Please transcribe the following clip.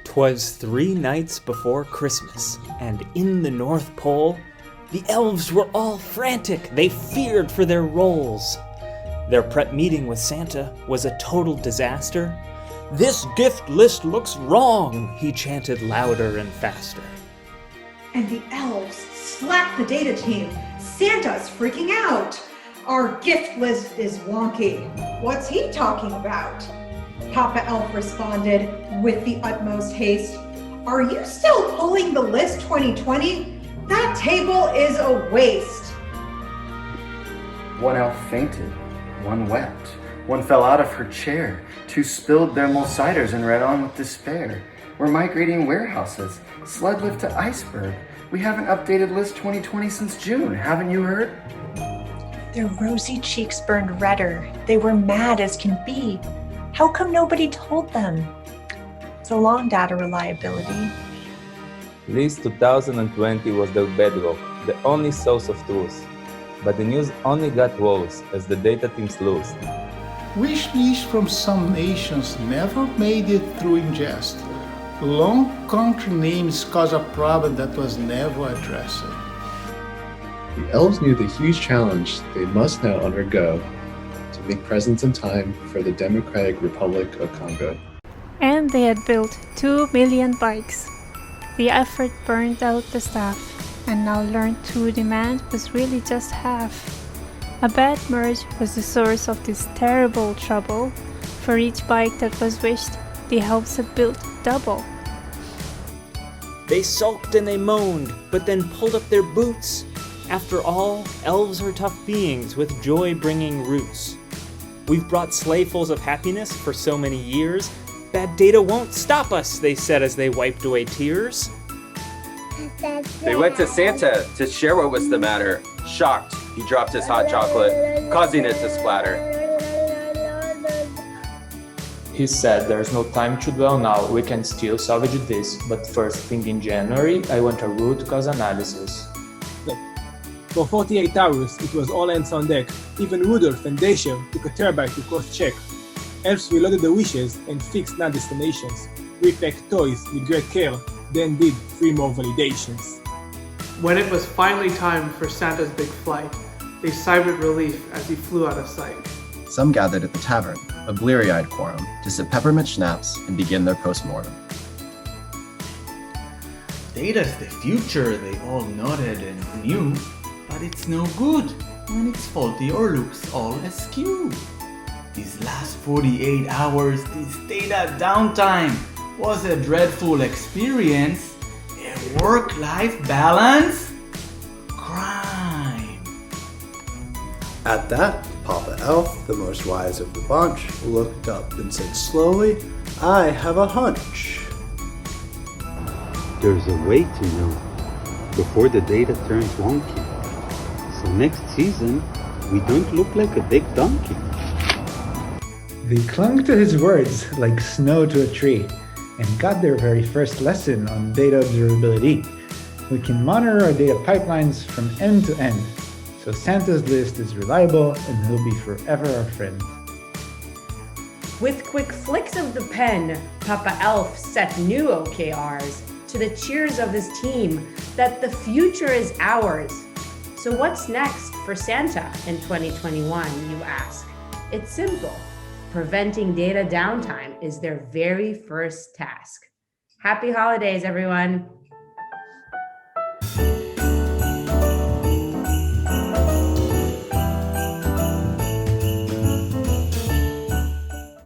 'Twas 3 nights before Christmas, and in the North Pole, the elves were all frantic. They feared for their roles. Their prep meeting with Santa was a total disaster. "This gift list looks wrong," he chanted louder and faster. And the elves slapped the data team. "Santa's freaking out. Our gift list is wonky. What's he talking about?" Papa Elf responded with the utmost haste. "Are you still pulling the list 2020? That table is a waste." One elf fainted, one wept, one fell out of her chair, 2 spilled their mole ciders and read on with despair. We're migrating warehouses, sled lift to iceberg. We haven't updated list 2020 since June, haven't you heard? Their rosy cheeks burned redder. They were mad as can be. How come nobody told them? So long, data reliability. List 2020 was their bedrock, the only source of truth. But the news only got worse as the data teams lost. Wish lists from some nations never made it through ingest. Long country names cause a problem that was never addressed. The elves knew the huge challenge they must now undergo to make presents in time for the Democratic Republic of Congo. And they had built 2 million bikes. The effort burned out the staff, and now learned to demand was really just half. A bad merge was the source of this terrible trouble. For each bike that was wished, the elves had built double. They sulked and they moaned, but then pulled up their boots. After all, elves are tough beings with joy-bringing roots. We've brought sleighfuls of happiness for so many years. Bad data won't stop us, they said as they wiped away tears. They went to Santa to share what was the matter. Shocked, he dropped his hot chocolate, causing it to splatter. He said there's no time to dwell now, we can still salvage this, but first thing in January, I want a root cause analysis. For 48 hours, it was all hands on deck. Even Rudolph and Dasher took a terabyte to cross-check. Elves reloaded the wishes and fixed non-destinations. Repacked toys with great care, then did 3 more validations. When it was finally time for Santa's big flight, they sighed with relief as he flew out of sight. Some gathered at the tavern, a bleary-eyed quorum, to sip peppermint schnapps and begin their post-mortem. Data's the future, they all nodded and knew, but it's no good when it's faulty or looks all askew. These last 48 hours, this data downtime was a dreadful experience. A work-life balance? Crime. At that, Papa Elf, the most wise of the bunch, looked up and said slowly, "I have a hunch." There's a way to know before the data turns wonky. So next season, we don't look like a big donkey. They clung to his words like snow to a tree and got their very first lesson on data observability. We can monitor our data pipelines from end to end, so Santa's list is reliable and he'll be forever our friend. With quick flicks of the pen, Papa Elf set new OKRs to the cheers of his team that the future is ours. So what's next for Santa in 2021, you ask? It's simple. Preventing data downtime is their very first task. Happy holidays, everyone.